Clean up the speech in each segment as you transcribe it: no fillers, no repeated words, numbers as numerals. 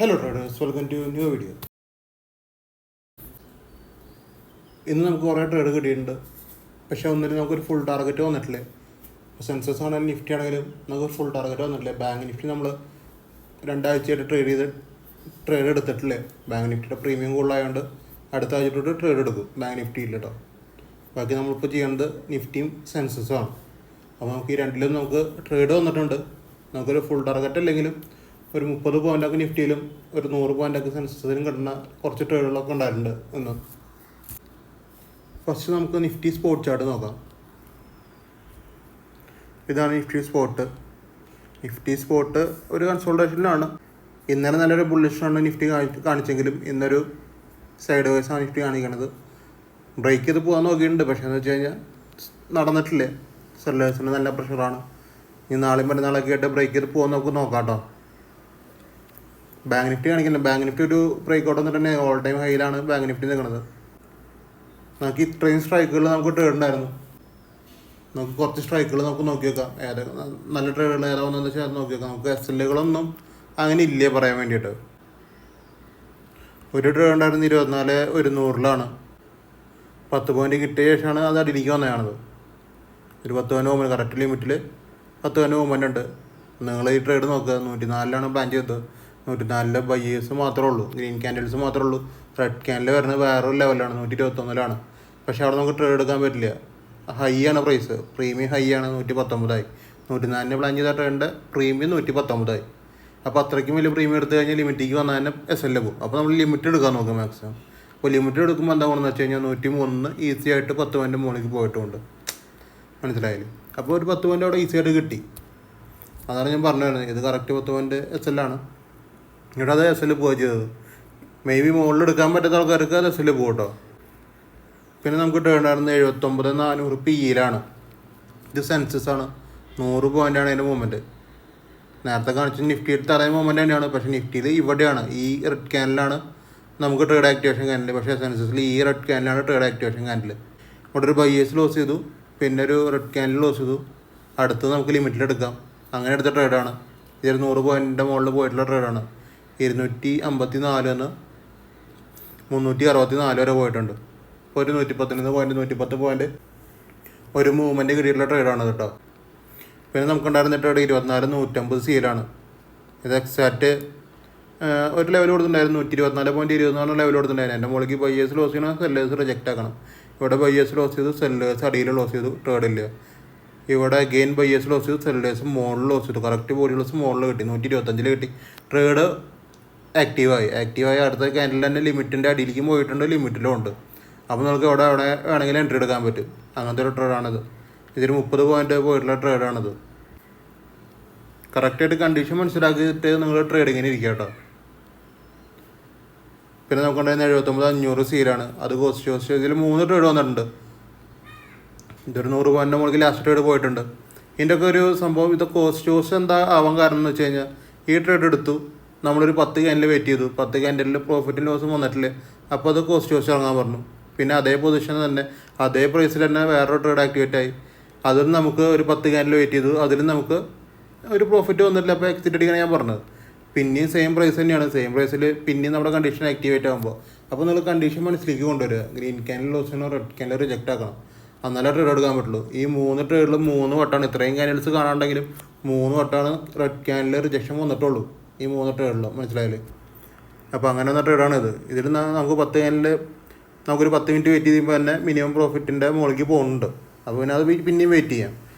Hello traders, welcome to new video. ഇന്ന് നമുക്ക് കുറേ ട്രേഡ് കിട്ടിയിട്ടുണ്ട്. പക്ഷേ ഒന്നിനും നമുക്കൊരു ഫുൾ ടാർഗറ്റ് വന്നിട്ടില്ലേ. സെൻസസ് ആണെങ്കിലും നിഫ്റ്റി ആണെങ്കിലും നമുക്ക് ഫുൾ ടാർഗറ്റ് വന്നിട്ടില്ലേ. ബാങ്ക് നിഫ്റ്റി നമ്മൾ രണ്ടാഴ്ചയായിട്ട് ട്രേഡ് എടുത്തിട്ടില്ലേ. ബാങ്ക് നിഫ്റ്റിയുടെ പ്രീമിയം കൂടുതലായതുകൊണ്ട് അടുത്ത ആഴ്ച തൊട്ട് ട്രേഡ് എടുക്കും. ബാങ്ക് നിഫ്റ്റി ഇല്ല കേട്ടോ. ബാക്കി നമ്മളിപ്പോൾ ചെയ്യേണ്ടത് നിഫ്റ്റിയും സെൻസസുമാണ്. അപ്പോൾ നമുക്ക് ഈ രണ്ടിലും നമുക്ക് ട്രേഡ് വന്നിട്ടുണ്ട്. നമുക്കൊരു ഫുൾ ടാർഗറ്റ് അല്ലെങ്കിലും ഒരു 30 പോയിൻ്റൊക്കെ നിഫ്റ്റിയിലും ഒരു 100 പോയിൻ്റൊക്കെ സെൻസസിലും കിട്ടുന്ന കുറച്ച് ട്രേഡുകളൊക്കെ ഉണ്ടായിട്ടുണ്ട് ഇന്ന്. ഫസ്റ്റ് നമുക്ക് നിഫ്റ്റി സ്പോട്ട് ചാർട്ട് നോക്കാം. ഇതാണ് നിഫ്റ്റി സ്പോട്ട്. നിഫ്റ്റി സ്പോട്ട് ഒരു കൺസോൾട്ടേഷനിലാണ്. ഇന്നലെ നല്ലൊരു ബുള്ളിഷാണ് നിഫ്റ്റി കാണിച്ചെങ്കിലും ഇന്നൊരു സൈഡ് വേസാണ് നിഫ്റ്റി കാണിക്കണത്. ബ്രേക്ക് ചെയ്ത് പോകാൻ നോക്കിയിട്ടുണ്ട്, പക്ഷേ എന്ന് വെച്ച് കഴിഞ്ഞാൽ നടന്നിട്ടില്ലേ. സെല്ലേഴ്സിന് നല്ല പ്രഷറാണ്. ഇനി നാളെയും മറ്റന്നാളൊക്കെ ആയിട്ട് ബ്രേക്ക് ചെയ്ത് പോകാൻ നമുക്ക് നോക്കാം കേട്ടോ. ബാങ്ക് നിഫ്റ്റി കാണിക്കുന്നത്, ബാങ്ക് നിഫ്റ്റി ഒരു ബ്രേക്ക് ഔട്ട് വന്നിട്ട് തന്നെ ഓൾ ടൈം ഹൈയിലാണ് ബാങ്ക് നിഫ്റ്റി നിൽക്കുന്നത്. നമുക്ക് ഇത്രയും സ്ട്രൈക്കുകൾ നമുക്ക് ട്രേഡ് ഉണ്ടായിരുന്നു. നമുക്ക് കുറച്ച് സ്ട്രൈക്കുകൾ നമുക്ക് നോക്കി വെക്കാം. ഏതൊക്കെ നല്ല ട്രേഡുകൾ ഏതാണെന്ന് വെച്ചാൽ നോക്കി വെക്കാം. നമുക്ക് എസ്എല്ലുകളൊന്നും അങ്ങനെ ഇല്ലേ പറയാൻ വേണ്ടിയിട്ട്. ഒരു ട്രേഡ് ഉണ്ടായിരുന്നു 24,100 10 പോയിൻറ്റ് കിട്ടിയ ശേഷമാണ് അത് അടിയിലേക്ക് വന്നതാണത്. ഒരു 10 പോയിൻറ്റ് മൂവ്മെൻറ്റ് കറക്റ്റ് ലിമിറ്റിൽ 10 പോയിൻറ്റ് മൂവ്മെൻറ്റ് ഉണ്ട്. നിങ്ങൾ ഈ ട്രേഡ് നോക്കുക. 104 പ്ലാൻ ചെയ്തത്. 104 ബയേഴ്സ് മാത്രമേ ഉള്ളൂ, ഗ്രീൻ ക്യാൻഡിൽസ് മാത്രമേ ഉള്ളൂ. റെഡ് ക്യാൻഡിൽ വരുന്നത് വേറൊരു ലെവലാണ്, 121 പക്ഷേ അവിടെ നമുക്ക് ട്രേഡ് എടുക്കാൻ പറ്റില്ല. ഹൈ ആണ് പ്രൈസ്, പ്രീമിയം ഹൈ ആണ്. 119 104 പ്ലാൻ ചെയ്ത ട്രേഡിൻ്റെ പ്രീമിയം 119. അപ്പോൾ അത്രയ്ക്കും വലിയ പ്രീമിയം എടുത്തു കഴിഞ്ഞാൽ ലിമിറ്റിലേക്ക് വന്നാൽ തന്നെ SL പോകും. അപ്പോൾ നമ്മൾ ലിമിറ്റ് എടുക്കാൻ നോക്കുക മാക്സിമം. അപ്പോൾ ലിമിറ്റ് എടുക്കുമ്പോൾ എന്താ പറയുന്നത് വെച്ച് കഴിഞ്ഞാൽ 103 ഈസി ആയിട്ട് 10 പോയിൻറ്റ് മുകളിലേക്ക് പോയിട്ടുണ്ട്. മനസ്സിലായില്ലേ. അപ്പോൾ ഒരു 10 പോയിൻറ്റ് അവിടെ ഈസി ആയിട്ട് കിട്ടി. അതാണ് ഞാൻ പറഞ്ഞത്. ഇത് കറക്റ്റ് 10 പോയിൻറ്റ് SL ആണ്. ഇവിടെ അത് SL പോവുക ചെയ്തത്. മേ ബി മുകളിൽ എടുക്കാൻ പറ്റാത്ത ആൾക്കാർക്ക് അത് SL പോകും കേട്ടോ. പിന്നെ നമുക്ക് ടേണ്ടായിരുന്നത് 79,400 PE ഇത് സെൻസസ് ആണ്. 100 പോയിൻ്റാണ് അതിൻ്റെ മൂവ്മെൻറ്റ്. നേരത്തെ കാണിച്ച നിഫ്റ്റിയിൽ തറയും മൂവ്മെൻറ്റ് തന്നെയാണ്. പക്ഷേ നിഫ്റ്റിയിൽ ഇവിടെയാണ്, ഈ റെഡ് ക്യാനിലാണ് നമുക്ക് ട്രേഡ് ആക്ടിവേഷൻ ക്യാൻഡിൽ. പക്ഷേ സെൻസസിൽ ഈ റെഡ് ക്യാനിലാണ് ട്രേഡ് ആക്ടിവേഷൻ ക്യാൻഡിൽ. ഇവിടെ ഒരു ബയേഴ്സ് ലോസ് ചെയ്തു, പിന്നെ ഒരു റെഡ് ക്യാൻഡിൽ ലോസ് ചെയ്തു. അടുത്ത് നമുക്ക് ലിമിറ്റിലെടുക്കാം. അങ്ങനെ എടുത്ത ട്രേഡാണ്. ഇതൊരു 100 പോയിൻറ്റിൻ്റെ മുകളിൽ പോയിട്ടുള്ള ട്രേഡാണ്. 254 364 വരെ പോയിട്ടുണ്ട്. ഇപ്പോൾ ഒരു 110 പോയിൻറ്റ് ഒരു മൂവ്മെൻറ്റ് കിട്ടിയിട്ടുള്ള ട്രേഡാണ് കേട്ടോ. പിന്നെ നമുക്കുണ്ടായിരുന്ന ട്രേഡ് 24,150 ഇത് എക്സാക്റ്റ് ഒരു ലെവൽ കൊടുത്തിട്ടുണ്ടായിരുന്നു. 124.20 ലെവൽ കൊടുത്തിട്ടുണ്ടായിരുന്നു. എൻ്റെ മുകളിലേക്ക് ബയേഴ്സ് ലോസ് ചെയ്യണം, സെല്ലേഴ്സ് റിജക്റ്റ് ആക്കണം. ഇവിടെ ബയേഴ്സ് ലോസ് ചെയ്തു, സെല്ലേഴ്സ് അടിയിൽ ലോസ് ചെയ്തു, ട്രേഡില്ല. ഇവിടെ അഗെയിൻ ബയേഴ്സ് ലോസ് ചെയ്തു, സെല്ലേഴ്സ് മുകളിൽ ലോസ് ചെയ്തു. കറക്റ്റ് ബോഡികളേഴ്സ് മുകളിൽ കിട്ടി, 125 കിട്ടി. ട്രേഡ് ആക്റ്റീവായി അടുത്ത ക്യാൻഡിൽ തന്നെ ലിമിറ്റിൻ്റെ അടിയിലേക്ക് പോയിട്ടുണ്ട്, ലിമിറ്റിലും ഉണ്ട്. അപ്പോൾ നമുക്ക് അവിടെ വേണമെങ്കിലും എൻട്രി എടുക്കാൻ പറ്റും. അങ്ങനത്തെ ഒരു ട്രേഡാണിത്. ഇതിൽ 30 പോയിൻറ്റ് പോയിട്ടുള്ള ട്രേഡാണിത്. കറക്റ്റായിട്ട് കണ്ടീഷൻ മനസ്സിലാക്കിയിട്ട് നിങ്ങൾ ട്രേഡിങ്ങിന് ഇരിക്കുക കേട്ടോ. പിന്നെ നമുക്കുണ്ടായിരുന്ന 79,500 അത് കോസ്റ്റ് ഇതിൽ 3 ട്രേഡ് വന്നിട്ടുണ്ട്. ഇതൊരു 100 പോയിൻറ്റിൻ്റെ മുകളിൽ ലാസ്റ്റ് ട്രേഡ് പോയിട്ടുണ്ട്. ഇതിൻ്റെയൊക്കെ ഒരു സംഭവം, ഇത് കോസ്റ്റ് എന്താ ആവാൻ കാരണം എന്ന് വെച്ച് കഴിഞ്ഞാൽ ഈ ട്രേഡ് എടുത്തു, നമ്മളൊരു 10 ക്യാൻഡിൽ വെയിറ്റ് ചെയ്തു. 10 ക്യാൻഡിൽ പ്രോഫിറ്റും ലോസും വന്നിട്ടില്ലേ. അപ്പോൾ അത് കോസ്റ്റ് ഇറങ്ങാൻ പറഞ്ഞു. പിന്നെ അതേ പൊസിഷൻ തന്നെ അതേ പ്രൈസിൽ തന്നെ വേറൊരു ട്രേഡ് ആക്ടിവേറ്റ് ആയി. അതിൽ നമുക്ക് ഒരു 10 ക്യാൻഡിൽ വെയിറ്റ് ചെയ്തു. അതിൽ നമുക്ക് ഒരു പ്രോഫിറ്റ് വന്നിട്ടില്ല. അപ്പോൾ എക്സിറ്റ് അടിക്കണം ഞാൻ പറഞ്ഞത്. പിന്നെയും സെയിം പ്രൈസ് തന്നെയാണ്. സെയിം പ്രൈസിൽ പിന്നെയും നമ്മുടെ കണ്ടീഷൻ ആക്ടിവേറ്റ് ആകുമ്പോൾ അപ്പോൾ നിങ്ങൾ കണ്ടീഷൻ മനസ്സിലേക്ക് കൊണ്ടുവരിക. ഗ്രീൻ ക്യാൻഡിൽ ലോസ് ചെയ്യണം, റെഡ് ക്യാൻഡിൽ റിജക്റ്റ് ആക്കണം. എന്നാലേ ട്രേഡ് എടുക്കാൻ പറ്റുള്ളൂ. ഈ 3 ട്രേഡിലും 3 വട്ടമാണ്, ഇത്രയും ക്യാൻഡിൽസ് കാണാണ്ടെങ്കിലും 3 വട്ടമാണ് റെഡ് ക്യാൻഡിൽ റിജക്ഷൻ വന്നിട്ടുള്ളൂ ഈ 3 ട്രേഡിലും. മനസ്സിലായില്ലേ. അപ്പോൾ അങ്ങനെ വന്ന ട്രേഡാണിത്. ഇതിൽ നമുക്ക് 10 ക്യാൻഡിൽ നമുക്കൊരു 10 മിനിറ്റ് വെയിറ്റ് ചെയ്യുമ്പോൾ തന്നെ മിനിമം പ്രോഫിറ്റിൻ്റെ മുകളിലേക്ക് പോകുന്നുണ്ട്. അപ്പോൾ പിന്നെ അത് പിന്നെയും വെയിറ്റ് ചെയ്യാം.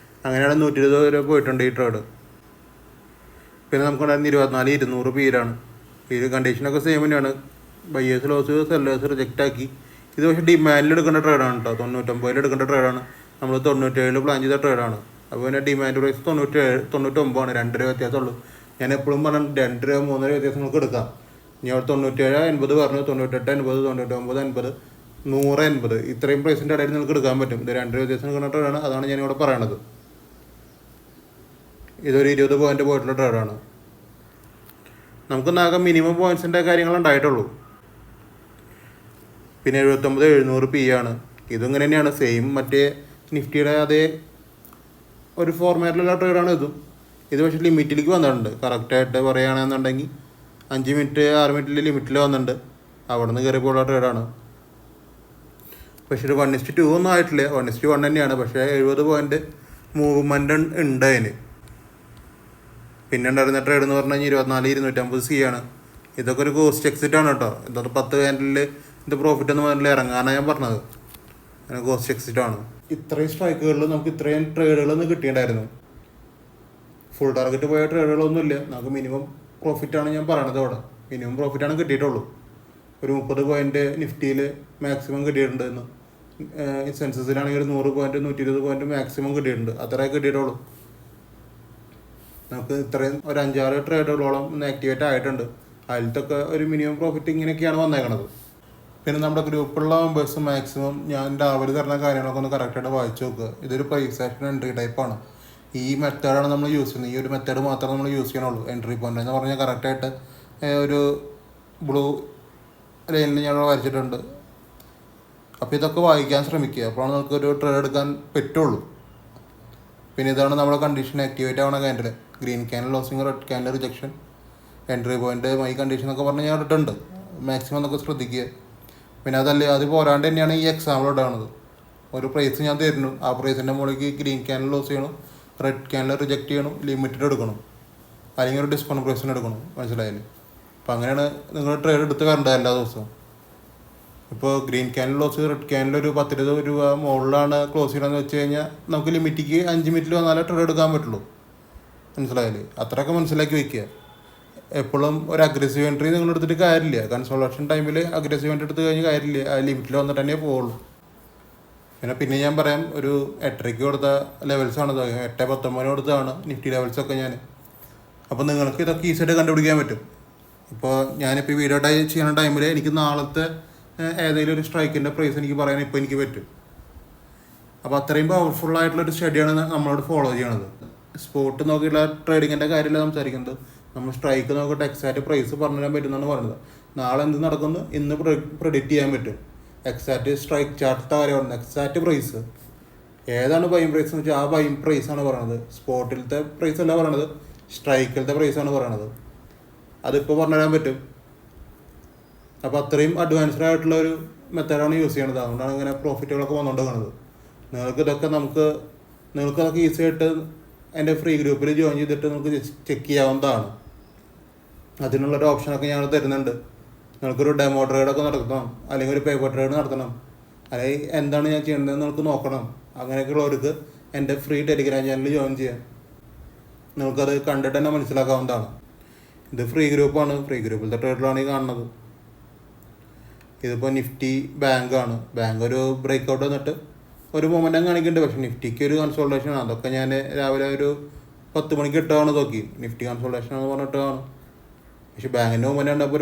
അങ്ങനെയാണ് 120 വരെ പോയിട്ടുണ്ട് ഈ ട്രേഡ്. പിന്നെ നമുക്കുണ്ടായിരുന്ന 24,200 PE ഈ കണ്ടീഷനൊക്കെ സെയിം തന്നെയാണ്. ബയേഴ്സ് ലോസ്, സെല്ലേഴ്സ് റിജക്റ്റ് ആക്കി. ഇത് പക്ഷേ ഡിമാൻഡിൽ എടുക്കേണ്ട ട്രേഡാണ് കേട്ടോ. 99 എടുക്കേണ്ട ട്രേഡാണ്. നമ്മൾ 97 പ്ലാൻ ചെയ്ത ട്രേഡാണ്. അപ്പോൾ പിന്നെ ഡിമാൻഡ് പ്രൈസ് 99 2 രൂപ വ്യത്യാസമുള്ളൂ. ഞാൻ എപ്പോഴും പറഞ്ഞു 2 രൂപ 3 രൂപ വ്യത്യാസം നമുക്ക് എടുക്കാം. ഇനി അവിടെ 97.80 പറഞ്ഞു, 98.80, 99.80, 100.80 ഇത്രയും പ്രൈസിൻ്റെ ഇടയിൽ നിങ്ങൾക്ക് എടുക്കാൻ പറ്റും. ഇത് 2 രൂപ വ്യത്യാസം എടുക്കുന്ന ട്രേഡാണ്. അതാണ് ഞാനിവിടെ പറയണത്. ഇതൊരു 20 പോയിൻറ്റ് പോയിട്ടുള്ള ട്രേഡാണ്. നമുക്ക് നാകെ മിനിമം പോയിൻറ്റ്സിൻ്റെ കാര്യങ്ങളുണ്ടായിട്ടുള്ളൂ. പിന്നെ 79,700 PE ഇതും ഇങ്ങനെ തന്നെയാണ്. സെയിം മറ്റേ നിഫ്റ്റിയുടെ അതേ ഒരു ഫോർമാറ്റിലുള്ള ട്രേഡാണ് ഇതും. ഇത് പക്ഷേ ലിമിറ്റിലേക്ക് വന്നിട്ടുണ്ട്. കറക്റ്റായിട്ട് പറയുകയാണെന്നുണ്ടെങ്കിൽ 5 മിനിറ്റ് 6 മിനിറ്റിൽ ലിമിറ്റിൽ വന്നിട്ടുണ്ട്. അവിടെ നിന്ന് കയറിയപ്പോഴുള്ള ട്രേഡാണ്. പക്ഷേ ഒരു 1:2 ഒന്നും ആയിട്ടില്ല, 1:1 തന്നെയാണ്. പക്ഷേ 70 പോയിൻ്റ് മൂവ്മെൻ്റ് ഉണ്ട് അതിന്. പിന്നെ ഉണ്ടായിരുന്ന ട്രേഡ് എന്ന് പറഞ്ഞു കഴിഞ്ഞാൽ 24,250 ആണ്. ഇതൊക്കെ ഒരു കോസ്റ്റ് എക്സിറ്റ് ആണ് കേട്ടോ. ഇതൊക്കെ 10 ക്യാൻഡിൽ ഇത് പ്രോഫിറ്റ് എന്ന് പറഞ്ഞില്ല, ഇറങ്ങാനാണ് ഞാൻ പറഞ്ഞത്. അങ്ങനെ കോസ്റ്റ് എക്സിറ്റ് ആണ്. ഇത്രയും സ്ട്രൈക്കുകളിൽ നമുക്ക് ഇത്രയും ട്രേഡുകളൊന്നും കിട്ടിയിട്ടുണ്ടായിരുന്നു. ഫുൾ ടാർഗറ്റ് പോയ ട്രേഡുകളൊന്നുമില്ല. നമുക്ക് മിനിമം പ്രോഫിറ്റാണ് ഞാൻ പറയണത്. അവിടെ മിനിമം പ്രോഫിറ്റാണ് കിട്ടിയിട്ടുള്ളൂ. ഒരു 30 പോയിൻ്റ് നിഫ്റ്റിയിൽ മാക്സിമം കിട്ടിയിട്ടുണ്ട്. ഇന്ന് സെൻസസിലാണെങ്കിൽ 100 പോയിൻ്റ് 120 പോയിൻ്റ് മാക്സിമം കിട്ടിയിട്ടുണ്ട്. അത്രേ കിട്ടിയിട്ടുള്ളൂ. നമുക്ക് ഇത്രയും ഒരു 5-6 ട്രേഡുകളോളം ഇന്ന് ആക്ടിവേറ്റ് ആയിട്ടുണ്ട്. അതിലത്തൊക്കെ ഒരു മിനിമം പ്രോഫിറ്റ് ഇങ്ങനെയൊക്കെയാണ് വന്നേക്കണത്. പിന്നെ നമ്മുടെ ഗ്രൂപ്പിലുള്ള മെമ്പേഴ്സ് മാക്സിമം ഞാൻ രാവിലെ തരുന്ന കാര്യങ്ങളൊക്കെ ഒന്ന് കറക്റ്റായിട്ട് വായിച്ചു നോക്കുക. ഇതൊരു പ്രൈസ് ആക്ഷൻ എൻട്രി ടൈപ്പാണ്. ഈ മെത്തേഡാണ് നമ്മൾ യൂസ് ചെയ്യുന്നത്. ഈ ഒരു മെത്തേഡ് മാത്രമേ നമ്മൾ യൂസ് ചെയ്യണുള്ളൂ. എൻട്രി പോയിൻ്റ് എന്ന് പറഞ്ഞാൽ കറക്റ്റായിട്ട് ഒരു ബ്ലൂ ലൈനിൽ ഞാൻ വരച്ചിട്ടുണ്ട്. അപ്പോൾ ഇതൊക്കെ വായിക്കാൻ ശ്രമിക്കുക. അപ്പോഴാണ് നമുക്ക് ഒരു ട്രേഡ് എടുക്കാൻ പറ്റുള്ളൂ. പിന്നെ ഇതാണ് നമ്മുടെ കണ്ടീഷൻ ആക്ടിവേറ്റ് ആവണ candle. Green candle losing, red candle rejection, entry point, my condition എന്നൊക്കെ പറഞ്ഞ് ഞാൻ ഇട്ടിട്ടുണ്ട്. മാക്സിമം എന്നൊക്കെ ശ്രദ്ധിക്കുക. പിന്നെ അതല്ലേ അത് പോരാണ്ട് തന്നെയാണ് ഈ എക്സാമ്പിൾ ഇടാണത്. ഒരു പ്രൈസ് ഞാൻ തരുന്നു, ആ പ്രൈസിൻ്റെ മുകളിലേക്ക് ഗ്രീൻ ക്യാൻഡിൽ ലോസ് ചെയ്യണം, റെഡ് ക്യാൻഡിൽ റിജക്റ്റ് ചെയ്യണം, ലിമിറ്റഡ് എടുക്കണം, അല്ലെങ്കിൽ ഒരു ഡിസ്കൗണ്ട് പ്രൈസിന് എടുക്കണം. മനസ്സിലായാലും അപ്പോൾ അങ്ങനെയാണ് നിങ്ങൾ ട്രേഡ് എടുത്ത് വരേണ്ടത് എല്ലാ ദിവസവും. ഇപ്പോൾ green candle loss, red candle ഒരു 10-20 രൂപ മുകളിലാണ് ക്ലോസ് ചെയ്യണമെന്ന് വെച്ച് കഴിഞ്ഞാൽ നമുക്ക് ലിമിറ്റിക്ക് 5 മിനിറ്റിൽ വന്നാലേ ട്രേഡ് എടുക്കാൻ പറ്റുള്ളൂ. മനസ്സിലായാലേ അത്രയൊക്കെ മനസ്സിലാക്കി വയ്ക്കുക. എപ്പോഴും ഒരു അഗ്രസീവ് എൻട്രി നിങ്ങൾ എടുത്തിട്ട് കാര്യമില്ല. കൺസോളേഷൻ ടൈമിൽ അഗ്രസീവ് എൻട്രി എടുത്ത് കഴിഞ്ഞ് കാര്യമില്ല. ആ ലിമിറ്റിൽ വന്നിട്ട് തന്നെ പോവുള്ളൂ. പിന്നെ ഞാൻ പറയാം, ഒരു 8:30 കൊടുത്ത ലെവൽസാണ്, 8:19 കൊടുത്തതാണ് നിഫ്റ്റി ലെവൽസൊക്കെ ഞാൻ. അപ്പോൾ നിങ്ങൾക്ക് ഇതൊക്കെ ഈസിയായിട്ട് കണ്ടുപിടിക്കാൻ പറ്റും. ഇപ്പോൾ ഞാനിപ്പോൾ ഈ വീഡിയോ ചെയ്യുന്ന ടൈമിൽ എനിക്ക് നാളത്തെ ഏതെങ്കിലും ഒരു സ്ട്രൈക്കിൻ്റെ പ്രൈസ് എനിക്ക് പറയാൻ ഇപ്പോൾ എനിക്ക് പറ്റും. അപ്പോൾ അത്രയും പവർഫുള്ളായിട്ടുള്ളൊരു സ്റ്റഡിയാണ് നമ്മളോട് ഫോളോ ചെയ്യണത്. സ്പോട്ട് നോക്കിയുള്ള ട്രേഡിങ്ങിൻ്റെ കാര്യമല്ല സംസാരിക്കുന്നത്. നമ്മൾ സ്ട്രൈക്ക് നോക്കിയിട്ട് എക്സാക്റ്റ് പ്രൈസ് പറഞ്ഞു തരാൻ പറ്റുമെന്നാണ് പറയുന്നത്. നാളെ എന്ത് നടക്കുന്നു ഇന്ന് പ്രെഡിക്റ്റ് ചെയ്യാൻ പറ്റും. എക്സാക്റ്റ് സ്ട്രൈക്ക് ചാർട്ടിൻ്റെ കാര്യമാണ്. എക്സാക്റ്റ് പ്രൈസ് ഏതാണ് ബൈങ് പ്രൈസ് എന്ന് വെച്ചാൽ ആ ബൈങ് പ്രൈസാണ് പറയണത്. സ്പോട്ടിലത്തെ പ്രൈസ് അല്ല പറയണത്, സ്ട്രൈക്കിലത്തെ പ്രൈസാണ് പറയണത്. അതിപ്പോൾ പറഞ്ഞു തരാൻ പറ്റും. അപ്പോൾ അത്രയും അഡ്വാൻസ്ഡ് ആയിട്ടുള്ള ഒരു മെത്തേഡാണ് യൂസ് ചെയ്യണത്. അതുകൊണ്ടാണ് ഇങ്ങനെ പ്രോഫിറ്റുകളൊക്കെ വന്നുകൊണ്ടിരിക്കുന്നത്. നിങ്ങൾക്കതൊക്കെ ഈസി ആയിട്ട് എൻ്റെ ഫ്രീ ഗ്രൂപ്പിൽ ജോയിൻ ചെയ്തിട്ട് നിങ്ങൾക്ക് ചെക്ക് ചെയ്യാവുന്നതാണ്. അതിനുള്ളൊരു ഓപ്ഷനൊക്കെ ഞങ്ങൾ തരുന്നുണ്ട്. നിങ്ങൾക്കൊരു ഡെമോ ട്രേഡൊക്കെ നടത്തണം, അല്ലെങ്കിൽ ഒരു പേപ്പർ ട്രേഡ് നടത്തണം, അല്ലെങ്കിൽ എന്താണ് ഞാൻ ചെയ്യേണ്ടതെന്ന് നിങ്ങൾക്ക് നോക്കണം. അങ്ങനെയൊക്കെയുള്ളവർക്ക് എൻ്റെ ഫ്രീ ടെലിഗ്രാം ചാനൽ ജോയിൻ ചെയ്യാം. നിങ്ങൾക്കത് കണ്ടിട്ട് തന്നെ മനസ്സിലാക്കാവുന്നതാണ്. ഇത് ഫ്രീ ഗ്രൂപ്പാണ്. ഫ്രീ ഗ്രൂപ്പിലത്തെ ട്രേഡിലാണ് ഈ കാണുന്നത്. ഇതിപ്പോൾ നിഫ്റ്റി ബാങ്കാണ്. ബാങ്ക് ഒരു ബ്രേക്കൗട്ട് വന്നിട്ട് ഒരു മൊമെൻറ്റം കാണിക്കുന്നുണ്ട്. പക്ഷേ നിഫ്റ്റിക്ക് ഒരു കൺസോൾട്ടേഷൻ. അതൊക്കെ ഞാൻ രാവിലെ ഒരു 10 മണിക്ക് ഇട്ടാണ് നോക്കി. നിഫ്റ്റി കൺസോൾട്ടേഷൻ എന്ന് പറഞ്ഞിട്ട് കാണും. പക്ഷെ ബാങ്കിൻ്റെ മൊമെൻ്റ് ഉണ്ടപ്പോൾ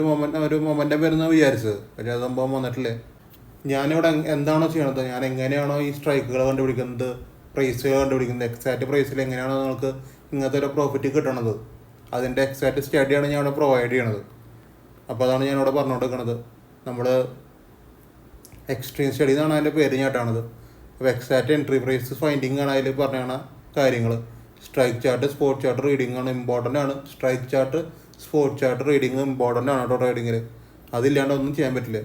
ഒരു മൊമെൻ്റം വരുന്നത് വിചാരിച്ചത്. പക്ഷേ അത് സംഭവം വന്നിട്ടില്ലേ. ഞാനിവിടെ എന്താണോ ചെയ്യണത്, ഞാൻ എങ്ങനെയാണോ ഈ സ്ട്രൈക്കുകൾ കണ്ടുപിടിക്കുന്നത്, പ്രൈസുകൾ കണ്ടുപിടിക്കുന്നത്, എക്സാക്റ്റ് പ്രൈസിൽ എങ്ങനെയാണോ നിങ്ങൾക്ക് ഇങ്ങനത്തെ ഒരു പ്രോഫിറ്റ് കിട്ടണത്, അതിൻ്റെ എക്സാക്റ്റ് സ്റ്റഡിയാണ് ഞാൻ ഇവിടെ പ്രൊവൈഡ് ചെയ്യണത്. അപ്പോൾ അതാണ് ഞാനിവിടെ പറഞ്ഞുകൊണ്ടിരിക്കുന്നത്. നമ്മൾ എക്സ്ട്രീം സ്റ്റഡി എന്നാണ് അതിൻ്റെ പേര് ഞാട്ടാണത്. അപ്പോൾ എക്സാക്റ്റ് എൻട്രി പ്രൈസ് ഫൈൻഡിങ് ആണ് അതിൽ പറഞ്ഞ കാര്യങ്ങൾ. Strike chart, spot chart reading ആണ് ഇമ്പോർട്ടൻ്റ് ആണ്. Strike chart, spot chart reading important ആണ് കേട്ടോ ട്രേഡിങ്ങിൽ. അതില്ലാണ്ട് ഒന്നും ചെയ്യാൻ പറ്റില്ല.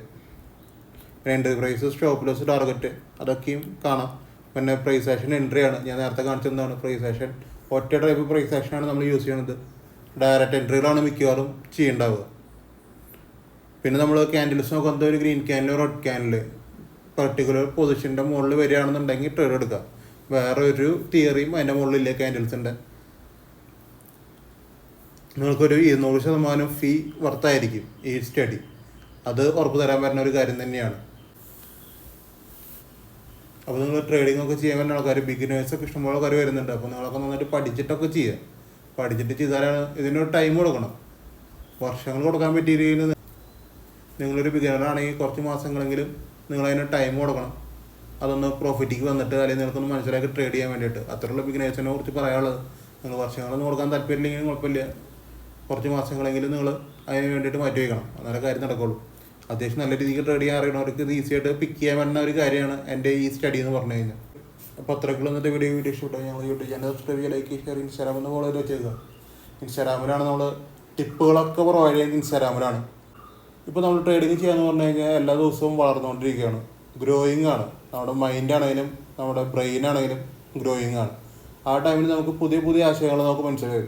പിന്നെ entry price, stop loss, target അതൊക്കെയും കാണാം. പിന്നെ പ്രൈസ് ആക്ഷൻ എൻട്രി ആണ്. ഞാൻ നേരത്തെ കാണിച്ചതാണ് പ്രൈസ് ആക്ഷൻ. ഒറ്റ ടൈപ്പ് പ്രൈസ് ആക്ഷനാണ് നമ്മൾ യൂസ് ചെയ്യുന്നത്. ഡയറക്റ്റ് എൻട്രികളാണ് മിക്കവാറും ചെയ്യേണ്ടാവുക. പിന്നെ നമ്മൾ ക്യാൻഡിൽസ് നോക്കുന്നത് ഒരു green candle, red candle particular പൊസിഷൻ്റെ മുകളിൽ വരികയാണെന്നുണ്ടെങ്കിൽ ട്രേഡ് എടുക്കുക. വേറെ ഒരു തിയറിയും അതിൻ്റെ മുകളിലില്ല ക്യാൻഡിൽസിൻ്റെ. നിങ്ങൾക്കൊരു 200% ഫീ വർത്തായിരിക്കും ഈ സ്റ്റഡി. അത് ഉറപ്പ് തരാൻ പറ്റുന്ന ഒരു കാര്യം തന്നെയാണ്. അപ്പോൾ നിങ്ങൾ ട്രേഡിംഗ് ഒക്കെ ചെയ്യാൻ പറ്റുന്ന ആൾക്കാർ, ബിഗിനേഴ്സൊക്കെ ഇഷ്ടംപോലെ ആൾക്കാർ വരുന്നുണ്ട്. അപ്പോൾ നിങ്ങളൊക്കെ നന്നായിട്ട് പഠിച്ചിട്ടൊക്കെ ചെയ്യുക. പഠിച്ചിട്ട് ചെയ്താലാണ് ഇതിനൊരു ടൈം കൊടുക്കണം. വർഷങ്ങൾ കൊടുക്കാൻ പറ്റിയ രീതിയിൽ നിങ്ങളൊരു ബിഗിനറാണെങ്കിൽ കുറച്ച് മാസങ്ങളെങ്കിലും നിങ്ങളതിന് ടൈം കൊടുക്കണം. അതൊന്ന് പ്രോഫിറ്റിക്ക് വന്നിട്ട് അല്ലെങ്കിൽ നിങ്ങൾക്കൊന്ന് മനസ്സിലാക്കി ട്രേഡ് ചെയ്യാൻ വേണ്ടിയിട്ട്. അത്രയുള്ള ബിഗിനേഴ്സിനെ കുറിച്ച് പറയാനുള്ളത്. നിങ്ങൾ വർഷങ്ങളൊന്നും കൊടുക്കാൻ താല്പര്യമില്ലെങ്കിലും കുഴപ്പമില്ല, കുറച്ച് മാസങ്ങളെങ്കിലും നിങ്ങൾ അതിന് വേണ്ടിയിട്ട് മാറ്റി വയ്ക്കണം. എന്നാലേ കാര്യം നടക്കുള്ളൂ. അത്യാവശ്യം നല്ല രീതിക്ക് ട്രേഡ് ചെയ്യാൻ അറിയണവർക്ക് ഇത് ഈസി ആയിട്ട് പിക്ക് ചെയ്യാൻ പറ്റുന്ന ഒരു കാര്യമാണ് എൻ്റെ ഈ സ്റ്റഡി എന്ന് പറഞ്ഞു കഴിഞ്ഞാൽ. അപ്പോൾ അത്രയ്ക്കുള്ള ഇന്നത്തെ വീഡിയോ ഇഷ്ടപ്പെട്ടു ഞങ്ങൾ യൂട്യൂബ് ചാനൽ സബ്സ്ക്രൈബ് ചെയ്യുക, ലൈക്ക്, ഷെയർ, ഇൻസ്റ്റാഗ്രാമിൽ നിന്ന് ഫോളോ ചെയ്ത് വെച്ചേക്കുക. ഇൻസ്റ്റാഗ്രാമിലാണ് നമ്മൾ ടിപ്പുകളൊക്കെ പ്രൊവൈഡ് ചെയ്യുന്നത് ഇൻസ്റ്റാഗ്രാമിലാണ്. ഇപ്പോൾ നമ്മൾ ട്രേഡിങ് ചെയ്യാന്ന് പറഞ്ഞു കഴിഞ്ഞാൽ എല്ലാ ദിവസവും വളർന്നുകൊണ്ടിരിക്കുകയാണ്, ഗ്രോയിങ് ആണ്. നമ്മുടെ മൈൻഡാണെങ്കിലും നമ്മുടെ ബ്രെയിൻ ആണെങ്കിലും ഗ്രോയിങ് ആണ്. ആ ടൈമിൽ നമുക്ക് പുതിയ പുതിയ ആശയങ്ങൾ നമുക്ക് മനസ്സിലായി.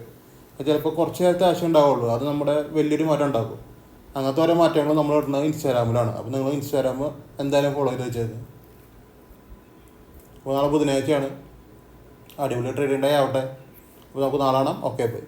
ചിലപ്പോൾ കുറച്ച് നേരത്തെ ആശയം ഉണ്ടാവുള്ളൂ, അത് നമ്മുടെ വലിയൊരു മാറ്റം ഉണ്ടാക്കും. അങ്ങനത്തെ ഓരോ മാറ്റങ്ങൾ നമ്മൾ ഇടുന്നത് ഇൻസ്റ്റാഗ്രാമിലാണ്. അപ്പോൾ നിങ്ങൾ ഇൻസ്റ്റാഗ്രാം എന്തായാലും ഫോളോ ചെയ്ത് വെച്ചേക്ക്. അപ്പോൾ നാളെ ബുധനാഴ്ചയാണ്, അടിപൊളി ട്രേഡിംഗ് ഡേ ആവട്ടെ. അപ്പോൾ നമുക്ക് നാളെ കാണാം. Okay bye.